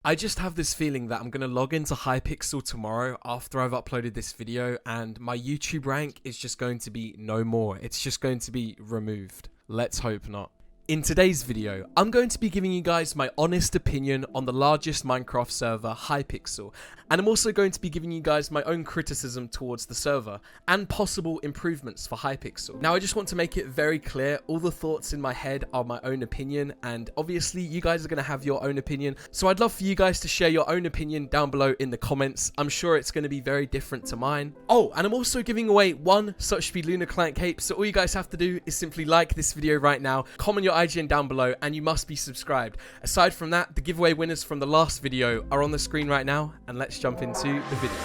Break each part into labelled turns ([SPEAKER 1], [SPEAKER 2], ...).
[SPEAKER 1] I just have this feeling that I'm going to log into Hypixel tomorrow after I've uploaded this video and my YouTube rank is just going to be no more. It's just going to be removed. Let's hope not. In today's video, I'm going to be giving you guys my honest opinion on the largest Minecraft server, Hypixel, and I'm also going to be giving you guys my own criticism towards the server and possible improvements for Hypixel. Now, I just want to make it very clear, all the thoughts in my head are my own opinion, and obviously you guys are going to have your own opinion, so I'd love for you guys to share your own opinion down below in the comments. I'm sure it's going to be very different to mine. Oh, and I'm also giving away one SuchSpeed Lunar Cape, so all you guys have to do is simply like this video right now, comment your IGN down below, and you must be subscribed. Aside from that, the giveaway winners from the last video are on the screen right now, and let's jump into the video.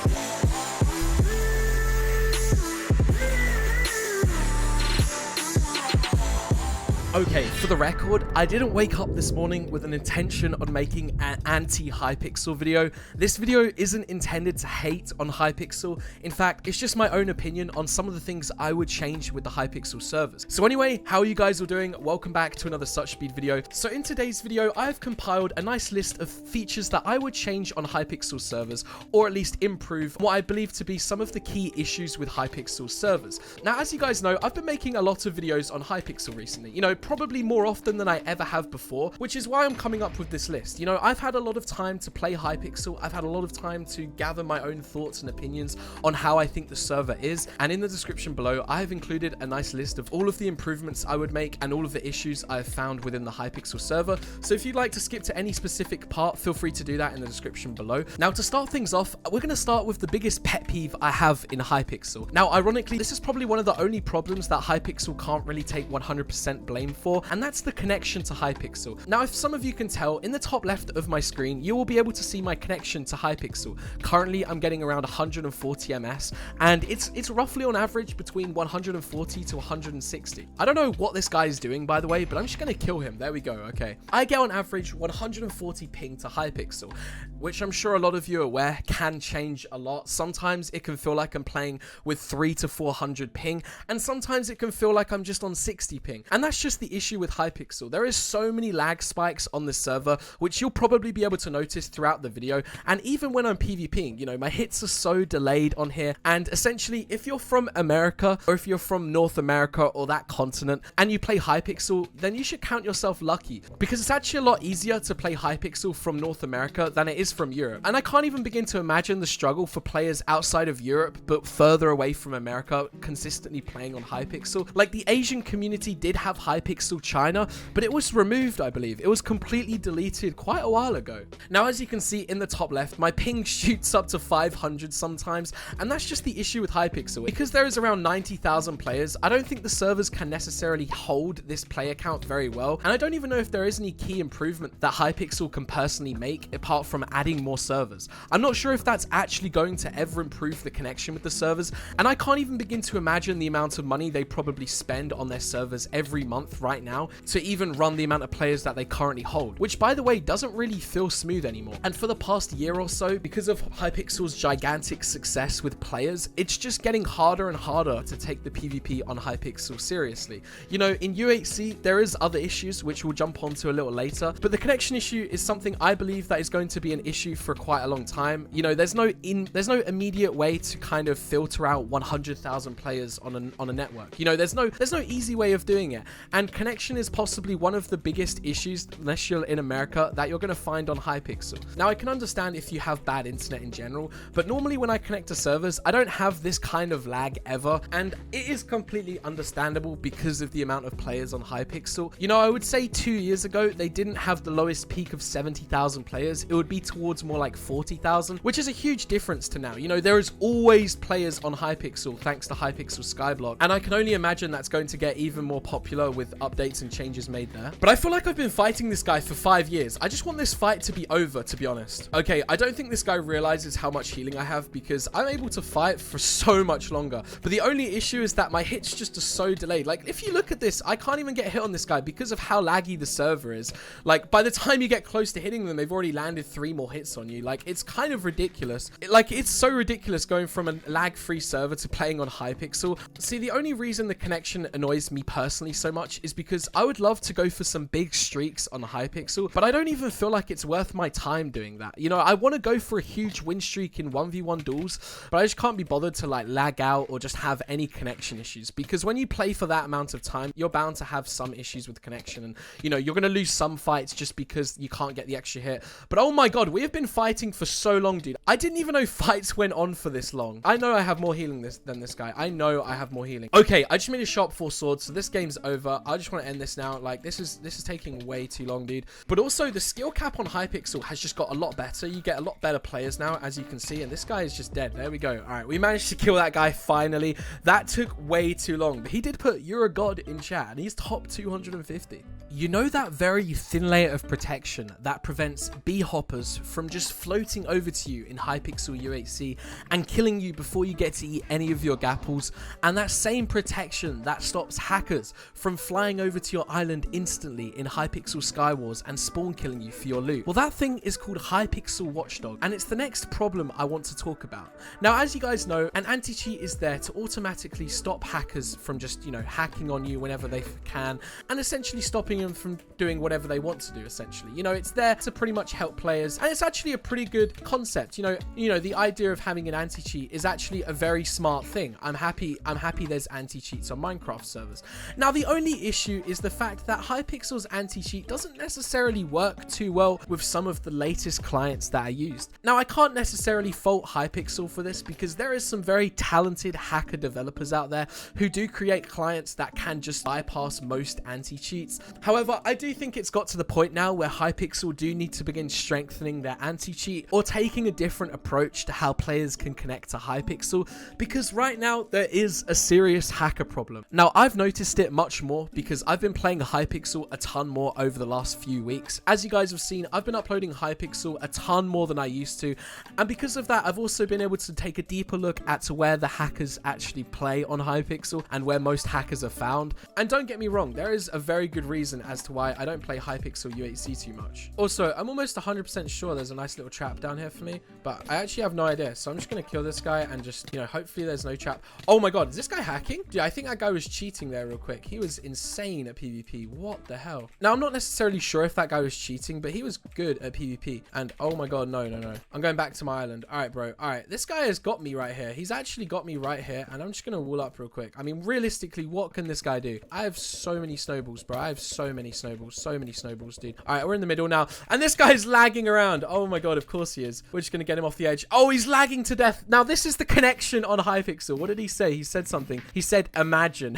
[SPEAKER 1] Okay, for the record, I didn't wake up this morning with an intention on making an anti-Hypixel video. This video isn't intended to hate on Hypixel. In fact, it's just my own opinion on some of the things I would change with the Hypixel servers. So anyway, how are you guys all doing? Welcome back to another SuchSpeed video. So in today's video, I've compiled a nice list of features that I would change on Hypixel servers, or at least improve what I believe to be some of the key issues with Hypixel servers. Now, as you guys know, I've been making a lot of videos on Hypixel recently. You know, probably more often than I ever have before, which is why I'm coming up with this list. You know, I've had a lot of time to play Hypixel. I've had a lot of time to gather my own thoughts and opinions on how I think the server is. And in the description below, I have included a nice list of all of the improvements I would make and all of the issues I have found within the Hypixel server. So if you'd like to skip to any specific part, feel free to do that in the description below. Now, to start things off, we're going to start with the biggest pet peeve I have in Hypixel. Now, ironically, this is probably one of the only problems that Hypixel can't really take 100% blame for, and that's the connection to Hypixel. Now, if some of you can tell, in the top left of my screen, you will be able to see my connection to Hypixel. Currently, I'm getting around 140 ms, and it's roughly on average between 140 to 160. I don't know what this guy is doing, by the way, but I'm just going to kill him. There we go. Okay. I get on average 140 ping to Hypixel, which I'm sure a lot of you are aware can change a lot. Sometimes it can feel like I'm playing with 300 to 400 ping, and sometimes it can feel like I'm just on 60 ping. And that's just the issue with Hypixel. There is so many lag spikes on this server, which you'll probably be able to notice throughout the video. And even when I'm PvPing, you know, my hits are so delayed on here. And essentially, if you're from America, or if you're from North America or that continent, and you play Hypixel, then you should count yourself lucky, because it's actually a lot easier to play Hypixel from North America than it is from Europe. And I can't even begin to imagine the struggle for players outside of Europe, but further away from America, consistently playing on Hypixel. Like, the Asian community did have Hypixel China, but it was removed, I believe. It was completely deleted quite a while ago. Now, as you can see in the top left, my ping shoots up to 500 sometimes, and that's just the issue with Hypixel. Because there is around 90,000 players, I don't think the servers can necessarily hold this player count very well, and I don't even know if there is any key improvement that Hypixel can personally make apart from adding more servers. I'm not sure if that's actually going to ever improve the connection with the servers, and I can't even begin to imagine the amount of money they probably spend on their servers every month right now to even run the amount of players that they currently hold, which, by the way, doesn't really feel smooth anymore. And for the past year or so, because of Hypixel's gigantic success with players, it's just getting harder and harder to take the PvP on Hypixel seriously. You know, in U8C, there is other issues, which we'll jump onto a little later, but the connection issue is something I believe that is going to be an issue for quite a long time. You know, there's no immediate way to kind of filter out 100,000 players on a network. You know, there's no easy way of doing it, and connection is possibly one of the biggest issues, unless you're in America, that you're going to find on Hypixel. Now, I can understand if you have bad internet in general, but normally when I connect to servers, I don't have this kind of lag ever, and it is completely understandable because of the amount of players on Hypixel. You know, I would say 2 years ago, they didn't have the lowest peak of 70,000 players. It would be towards more like 40,000, which is a huge difference to now. You know, there is always players on Hypixel thanks to Hypixel Skyblock, and I can only imagine that's going to get even more popular with updates and changes made there. But I feel like I've been fighting this guy for 5 years. I just want this fight to be over, to be honest. Okay, I don't think this guy realizes how much healing I have, because I'm able to fight for so much longer. But the only issue is that my hits just are so delayed. Like, if you look at this, I can't even get hit on this guy because of how laggy the server is. Like, by the time you get close to hitting them, they've already landed 3 more hits on you. Like, it's kind of ridiculous. It's so ridiculous going from a lag-free server to playing on Hypixel. See, the only reason the connection annoys me personally so much is because I would love to go for some big streaks on Hypixel, but I don't even feel like it's worth my time doing that. You know, I want to go for a huge win streak in 1v1 duels, but I just can't be bothered to like lag out or just have any connection issues, because when you play for that amount of time, you're bound to have some issues with connection, and you know, you're going to lose some fights just because you can't get the extra hit. But oh my god, we have been fighting for so long, dude. I didn't even know fights went on for this long. I know I have more healing than this guy. I know I have more healing. Okay, I just made a sharp 4 swords, so this game's over. I just want to end this now. Like, this is taking way too long, dude. But also, the skill cap on Hypixel has just got a lot better. You get a lot better players now, as you can see, and this guy is just dead. There we go. All right, we managed to kill that guy finally. That took way too long, but he did put "you're a god" in chat, and he's top 250. You know that very thin layer of protection that prevents bee hoppers from just floating over to you in Hypixel UHC and killing you before you get to eat any of your gapples, and that same protection that stops hackers from flying over to your island instantly in Hypixel Skywars and spawn killing you for your loot? Well, that thing is called Hypixel Watchdoge, and it's the next problem I want to talk about. Now, as you guys know, an anti-cheat is there to automatically stop hackers from just, you know, hacking on you whenever they can, and essentially stopping them from doing whatever they want to do, essentially. You know, it's there to pretty much help players, and it's actually a pretty good concept. You know, the idea of having an anti-cheat is actually a very smart thing. I'm happy there's anti-cheats on Minecraft servers. Now, the only issue is the fact that Hypixel's anti-cheat doesn't necessarily work too well with some of the latest clients that are used. Now, I can't necessarily fault Hypixel for this, because there is some very talented hacker developers out there who do create clients that can just bypass most anti-cheats. However, I do think it's got to the point now where Hypixel do need to begin strengthening their anti-cheat or taking a different approach to how players can connect to Hypixel, because right now there is a serious hacker problem. Now, I've noticed it much more because I've been playing Hypixel a ton more over the last few weeks. As you guys have seen, I've been uploading Hypixel a ton more than I used to, and because of that, I've also been able to take a deeper look at where the hackers actually play on Hypixel and where most hackers are found. And don't get me wrong, there is a very good reason as to why I don't play Hypixel UHC too much. Also, I'm almost 100% sure there's a nice little trap down here for me, but I actually have no idea, so I'm just gonna kill this guy and just, you know, hopefully there's no trap. Oh my god, is this guy hacking? Dude, I think that guy was cheating there real quick. He was insane at PvP. What the hell? Now, I'm not necessarily sure if that guy was cheating, but he was good at PvP. And oh my god, no. I'm going back to my island. All right, bro. All right, this guy has got me right here. He's actually got me right here, and I'm just gonna wall up real quick. I mean, realistically, what can this guy do? I have so many snowballs, bro. I have so many snowballs, dude. All right, we're in the middle now, and this guy's lagging around. Oh my god, of course he is. We're just gonna get him off the edge. Oh, he's lagging to death. Now, this is the connection on Hypixel. What did he say? He said something. He said, imagine.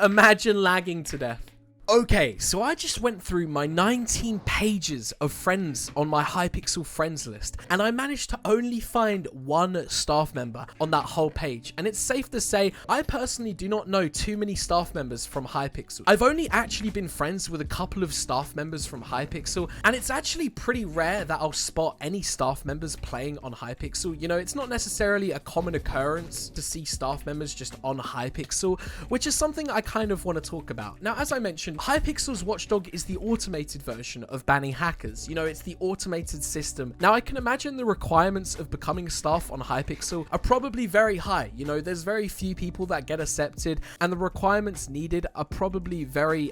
[SPEAKER 1] Imagine lagging to death. Okay, so I just went through my 19 pages of friends on my Hypixel friends list, and I managed to only find one staff member on that whole page. And it's safe to say, I personally do not know too many staff members from Hypixel. I've only actually been friends with a couple of staff members from Hypixel, and it's actually pretty rare that I'll spot any staff members playing on Hypixel. You know, it's not necessarily a common occurrence to see staff members just on Hypixel, which is something I kind of want to talk about. Now, as I mentioned, Hypixel's Watchdoge is the automated version of banning hackers. You know, it's the automated system. Now, I can imagine the requirements of becoming staff on Hypixel are probably very high. You know, there's very few people that get accepted, and the requirements needed are probably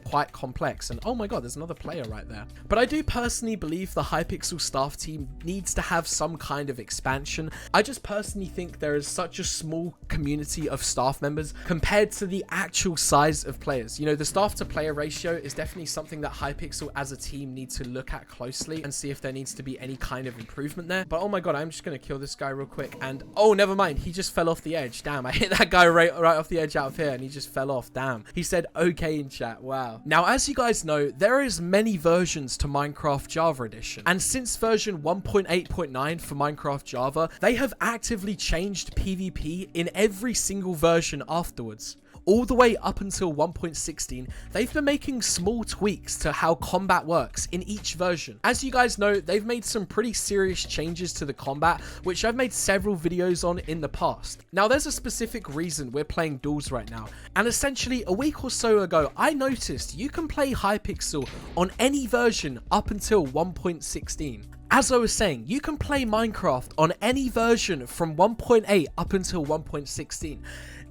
[SPEAKER 1] quite complex. And oh my god, there's another player right there. But I do personally believe the Hypixel staff team needs to have some kind of expansion. I just personally think there is such a small community of staff members compared to the actual size of players. You know, the staff to player ratio is definitely something that Hypixel as a team need to look at closely and see if there needs to be any kind of improvement there. But oh my god, I'm just gonna kill this guy real quick, and oh, never mind, he just fell off the edge. Damn, I hit that guy right off the edge out of here, and he just fell off. Damn, he said okay in chat. Wow. Now, as you guys know, there is many versions to Minecraft Java Edition, and since version 1.8.9 for Minecraft Java, they have actively changed PvP in every single version afterwards. All the way up until 1.16, they've been making small tweaks to how combat works in each version. As you guys know, they've made some pretty serious changes to the combat, which I've made several videos on in the past. Now, there's a specific reason we're playing duels right now, and essentially a week or so ago, I noticed you can play Hypixel on any version up until 1.16. As I was saying, you can play Minecraft on any version from 1.8 up until 1.16.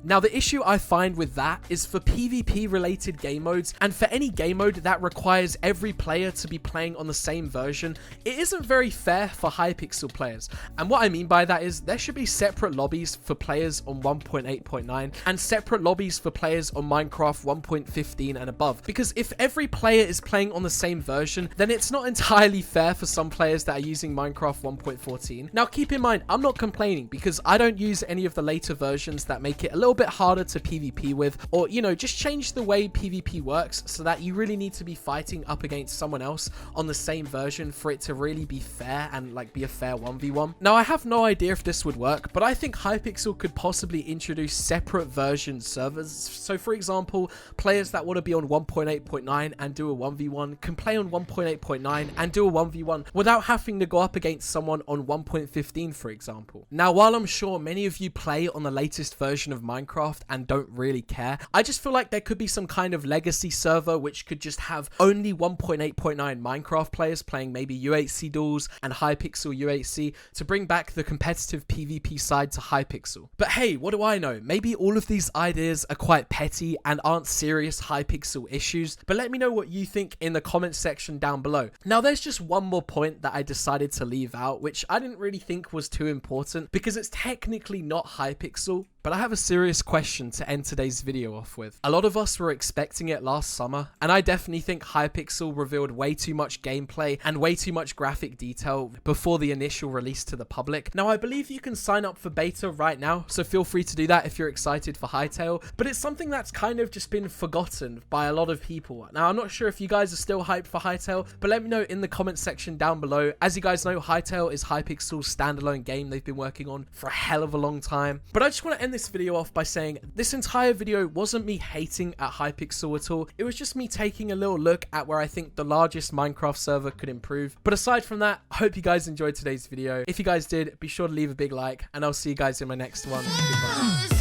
[SPEAKER 1] Now, the issue I find with that is for PvP related game modes, and for any game mode that requires every player to be playing on the same version, it isn't very fair for Hypixel players. And what I mean by that is there should be separate lobbies for players on 1.8.9 and separate lobbies for players on Minecraft 1.15 and above. Because if every player is playing on the same version, then it's not entirely fair for some players that are using Minecraft 1.14. Now, keep in mind, I'm not complaining because I don't use any of the later versions that make it a little bit harder to PvP with, or, you know, just change the way PvP works so that you really need to be fighting up against someone else on the same version for it to really be fair and like be a fair 1v1. Now, I have no idea if this would work, but I think Hypixel could possibly introduce separate version servers. So for example, players that want to be on 1.8.9 and do a 1v1 can play on 1.8.9 and do a 1v1 without having to go up against someone on 1.15, for example. Now, while I'm sure many of you play on the latest version of Minecraft and don't really care, I just feel like there could be some kind of legacy server which could just have only 1.8.9 Minecraft players playing maybe U8C duels and Hypixel U8C to bring back the competitive PvP side to Hypixel. But hey, what do I know? Maybe all of these ideas are quite petty and aren't serious Hypixel issues, but let me know what you think in the comments section down below. Now, there's just one more point that I decided to leave out, which I didn't really think was too important because it's technically not Hypixel, but I have a serious question to end today's video off with. A lot of us were expecting it last summer, and I definitely think Hypixel revealed way too much gameplay and way too much graphic detail before the initial release to the public. Now, I believe you can sign up for beta right now, so feel free to do that if you're excited for Hytale, but it's something that's kind of just been forgotten by a lot of people. Now, I'm not sure if you guys are still hyped for Hytale, but let me know in the comment section down below. As you guys know, Hytale is Hypixel's standalone game they've been working on for a hell of a long time. But I just want to end this video off by saying this entire video wasn't me hating at Hypixel at all. It was just me taking a little look at where I think the largest Minecraft server could improve. But aside from that, I hope you guys enjoyed today's video. If you guys did, be sure to leave a big like, and I'll see you guys in my next one. Goodbye.